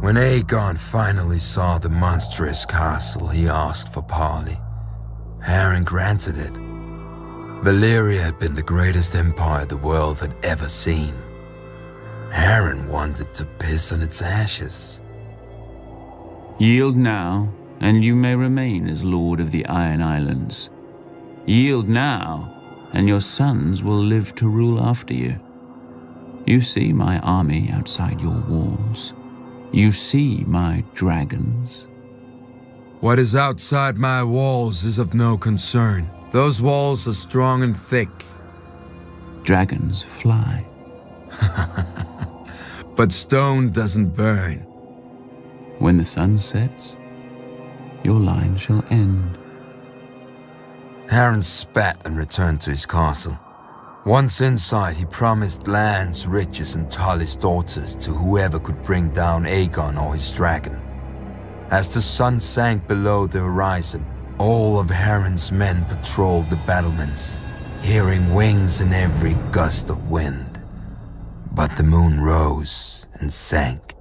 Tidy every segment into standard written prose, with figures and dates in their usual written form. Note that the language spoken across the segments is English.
When Aegon finally saw the monstrous castle, he asked for parley. Harren granted it. Valyria had been the greatest empire the world had ever seen. Harren wanted to piss on its ashes. Yield now, and you may remain as Lord of the Iron Islands. Yield now, and your sons will live to rule after you. You see my army outside your walls. You see my dragons. What is outside my walls is of no concern. Those walls are strong and thick. Dragons fly. But stone doesn't burn. When the sun sets, your line shall end. Harren spat and returned to his castle. Once inside, he promised lands, riches, and Tully's daughters to whoever could bring down Aegon or his dragon. As the sun sank below the horizon, all of Harren's men patrolled the battlements, hearing wings in every gust of wind. But the moon rose and sank,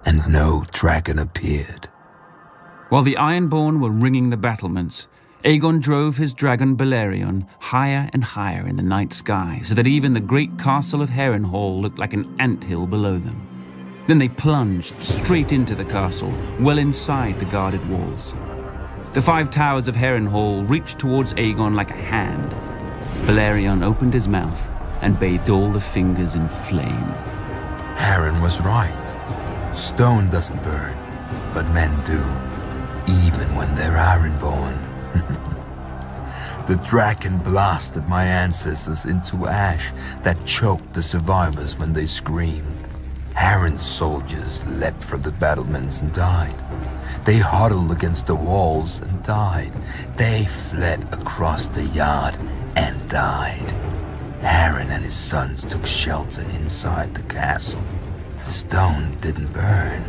and no dragon appeared. While the Ironborn were ringing the battlements, Aegon drove his dragon Balerion higher and higher in the night sky, so that even the great castle of Harrenhal looked like an anthill below them. Then they plunged straight into the castle, well inside the guarded walls. The 5 towers of Harrenhal reached towards Aegon like a hand. Balerion opened his mouth and bathed all the fingers in flame. Harren was right. Stone doesn't burn, but men do, even when they're Ironborn. The dragon blasted my ancestors into ash that choked the survivors when they screamed. Harren's soldiers leapt from the battlements and died. They huddled against the walls and died. They fled across the yard and died. Harren and his sons took shelter inside the castle. The stone didn't burn,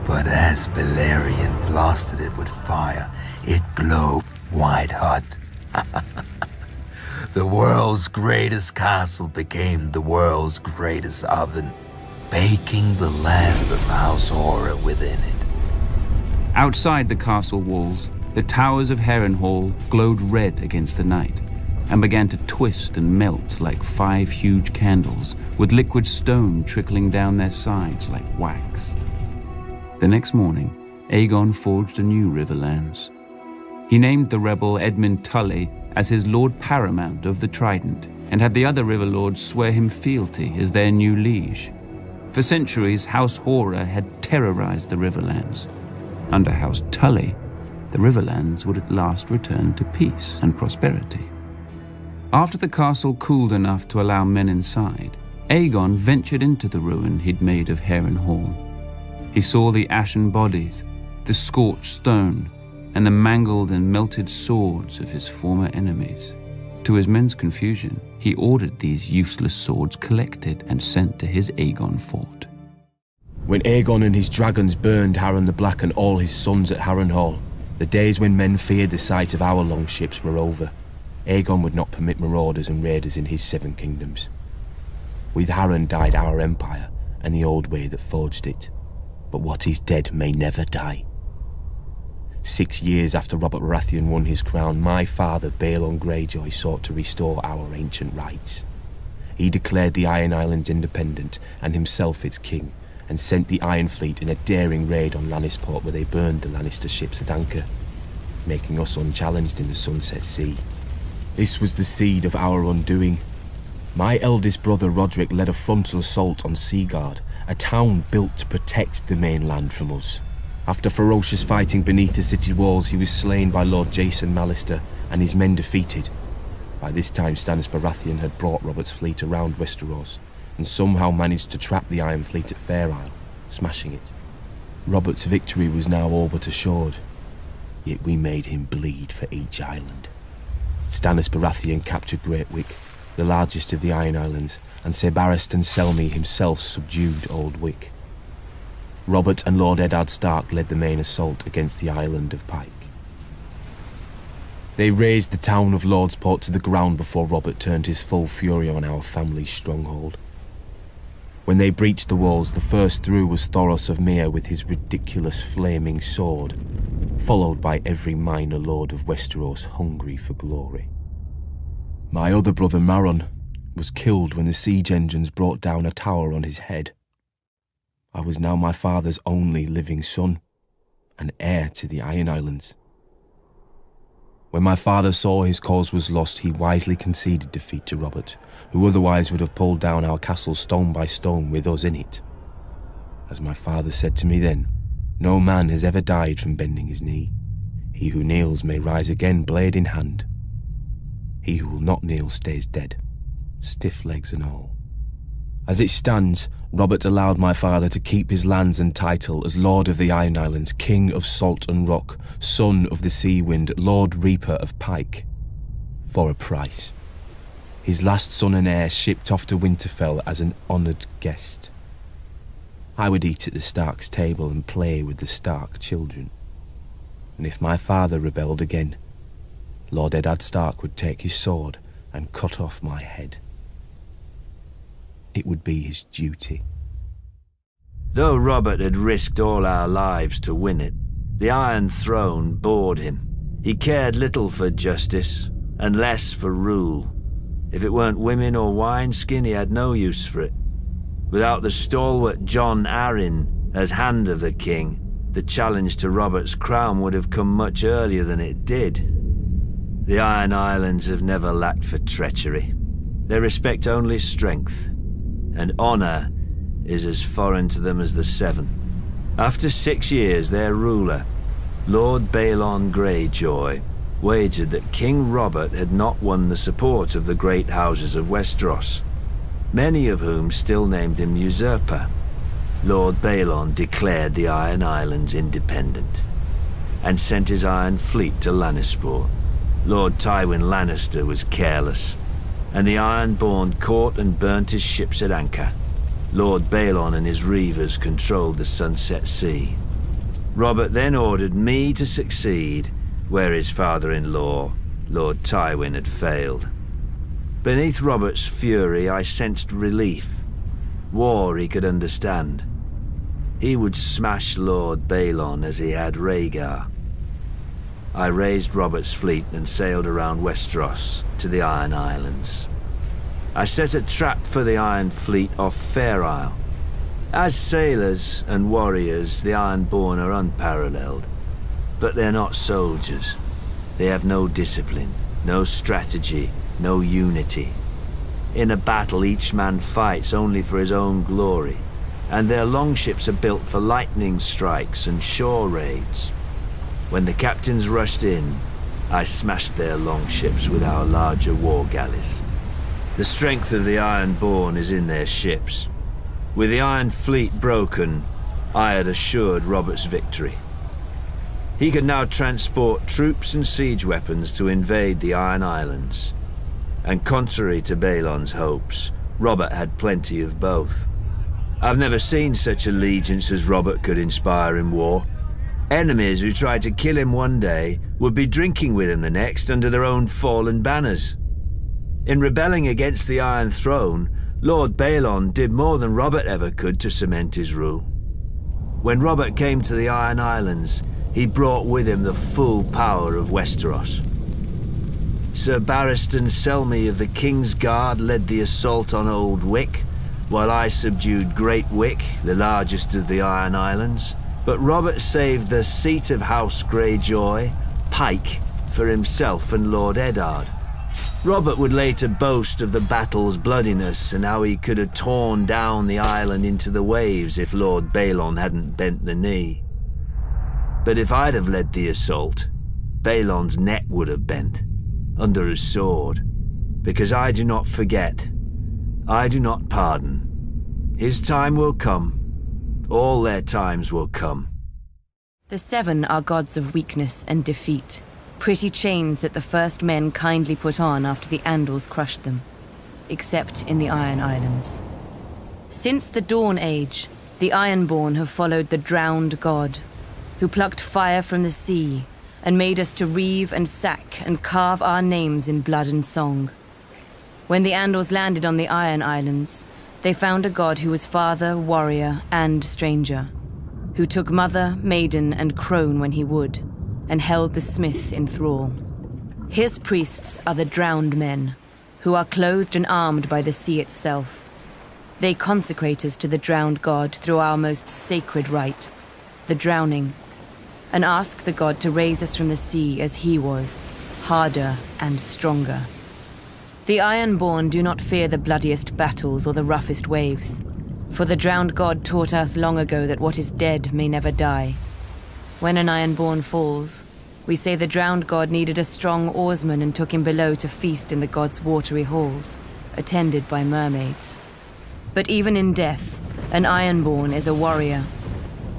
but as Balerion blasted it with fire, it glowed white hot. The world's greatest castle became the world's greatest oven, baking the last of House Horror within it. Outside the castle walls, the towers of Harrenhal glowed red against the night and began to twist and melt like 5 huge candles, with liquid stone trickling down their sides like wax. The next morning, Aegon forged a new Riverlands. He named the rebel Edmund Tully as his Lord Paramount of the Trident, and had the other river lords swear him fealty as their new liege. For centuries, House Horror had terrorized the Riverlands. Under House Tully, the Riverlands would at last return to peace and prosperity. After the castle cooled enough to allow men inside, Aegon ventured into the ruin he'd made of Harrenhal. He saw the ashen bodies, the scorched stone, and the mangled and melted swords of his former enemies. To his men's confusion, he ordered these useless swords collected and sent to his Aegon fort. When Aegon and his dragons burned Harren the Black and all his sons at Harrenhal, the days when men feared the sight of our longships were over. Aegon would not permit marauders and raiders in his 7 kingdoms. With Harren died our empire and the old way that forged it. But what is dead may never die. 6 years after Robert Baratheon won his crown, my father, Balon Greyjoy, sought to restore our ancient rights. He declared the Iron Islands independent and himself its king, and sent the Iron Fleet in a daring raid on Lannisport, where they burned the Lannister ships at anchor, making us unchallenged in the Sunset Sea. This was the seed of our undoing. My eldest brother Roderick led a frontal assault on Seaguard, a town built to protect the mainland from us. After ferocious fighting beneath the city walls, he was slain by Lord Jason Mallister and his men defeated. By this time, Stannis Baratheon had brought Robert's fleet around Westeros and somehow managed to trap the Iron Fleet at Fair Isle, smashing it. Robert's victory was now all but assured, yet we made him bleed for each island. Stannis Baratheon captured Great Wick, the largest of the Iron Islands, and Ser Barristan Selmy himself subdued Old Wick. Robert and Lord Eddard Stark led the main assault against the island of Pike. They razed the town of Lordsport to the ground before Robert turned his full fury on our family's stronghold. When they breached the walls, the first through was Thoros of Myr with his ridiculous flaming sword, followed by every minor lord of Westeros hungry for glory. My other brother Maron was killed when the siege engines brought down a tower on his head. I was now my father's only living son, and heir to the Iron Islands. When my father saw his cause was lost, he wisely conceded defeat to Robert, who otherwise would have pulled down our castle stone by stone with us in it. As my father said to me then, no man has ever died from bending his knee. He who kneels may rise again, blade in hand. He who will not kneel stays dead, stiff legs and all. As it stands, Robert allowed my father to keep his lands and title as Lord of the Iron Islands, King of Salt and Rock, Son of the Sea Wind, Lord Reaper of Pike, for a price. His last son and heir shipped off to Winterfell as an honoured guest. I would eat at the Stark's table and play with the Stark children. And if my father rebelled again, Lord Eddard Stark would take his sword and cut off my head. It would be his duty. Though Robert had risked all our lives to win it, the Iron Throne bored him. He cared little for justice, and less for rule. If it weren't women or wineskin, he had no use for it. Without the stalwart Jon Arryn as Hand of the King, the challenge to Robert's crown would have come much earlier than it did. The Iron Islands have never lacked for treachery. They respect only strength, and honour is as foreign to them as the Seven. After 6 years, their ruler, Lord Balon Greyjoy, wagered that King Robert had not won the support of the great houses of Westeros, many of whom still named him usurper. Lord Balon declared the Iron Islands independent and sent his Iron Fleet to Lannisport. Lord Tywin Lannister was careless, and the Ironborn caught and burnt his ships at anchor. Lord Balon and his reavers controlled the Sunset Sea. Robert then ordered me to succeed where his father-in-law, Lord Tywin, had failed. Beneath Robert's fury, I sensed relief. War he could understand. He would smash Lord Balon as he had Rhaegar. I raised Robert's fleet and sailed around Westeros to the Iron Islands. I set a trap for the Iron Fleet off Fair Isle. As sailors and warriors, the Ironborn are unparalleled. But they're not soldiers. They have no discipline, no strategy, no unity. In a battle, each man fights only for his own glory, and their longships are built for lightning strikes and shore raids. When the captains rushed in, I smashed their longships with our larger war galleys. The strength of the Ironborn is in their ships. With the Iron Fleet broken, I had assured Robert's victory. He could now transport troops and siege weapons to invade the Iron Islands. And contrary to Balon's hopes, Robert had plenty of both. I've never seen such allegiance as Robert could inspire in war. Enemies who tried to kill him one day would be drinking with him the next under their own fallen banners. In rebelling against the Iron Throne, Lord Balon did more than Robert ever could to cement his rule. When Robert came to the Iron Islands, he brought with him the full power of Westeros. Sir Barristan Selmy of the King's Guard led the assault on Old Wick, while I subdued Great Wick, the largest of the Iron Islands. But Robert saved the seat of House Greyjoy, Pike, for himself and Lord Eddard. Robert would later boast of the battle's bloodiness and how he could have torn down the island into the waves if Lord Balon hadn't bent the knee. But if I'd have led the assault, Balon's neck would have bent, under his sword, because I do not forget, I do not pardon. His time will come. All their times will come. The Seven are gods of weakness and defeat, pretty chains that the first men kindly put on after the Andals crushed them, except in the Iron Islands. Since the Dawn Age, the Ironborn have followed the drowned god, who plucked fire from the sea and made us to reave and sack and carve our names in blood and song. When the Andals landed on the Iron Islands, They found a god who was father, warrior, and stranger, who took mother, maiden, and crone when he would, and held the smith in thrall. His priests are the drowned men, who are clothed and armed by the sea itself. They consecrate us to the drowned god through our most sacred rite, the drowning, and ask the god to raise us from the sea as he was, harder and stronger. The Ironborn do not fear the bloodiest battles or the roughest waves, for the drowned god taught us long ago that what is dead may never die. When an Ironborn falls, we say the drowned god needed a strong oarsman and took him below to feast in the god's watery halls, attended by mermaids. But even in death, an Ironborn is a warrior.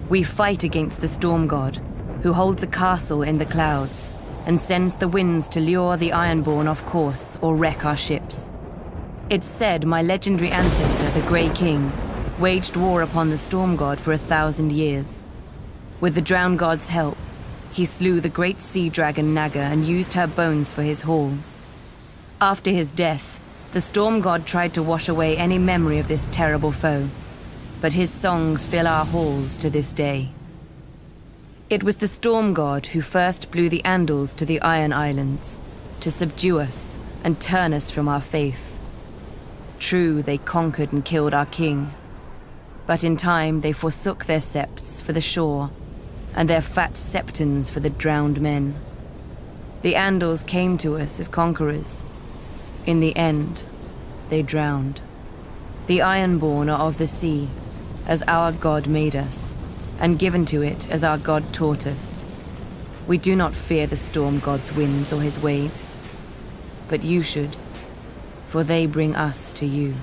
We fight against the storm god, who holds a castle in the clouds, and sends the winds to lure the Ironborn off course or wreck our ships. It's said my legendary ancestor, the Grey King, waged war upon the storm god for 1,000 years. With the drowned god's help, he slew the great sea dragon Naga and used her bones for his hall. After his death, the storm god tried to wash away any memory of this terrible foe, but his songs fill our halls to this day. It was the storm god who first blew the Andals to the Iron Islands, to subdue us and turn us from our faith. True, they conquered and killed our king, but in time they forsook their septs for the shore, and their fat septons for the drowned men. The Andals came to us as conquerors. In the end, they drowned. The Ironborn are of the sea, as our god made us, and given to it as our god taught us. We do not fear the storm god's winds or his waves, but you should, for they bring us to you.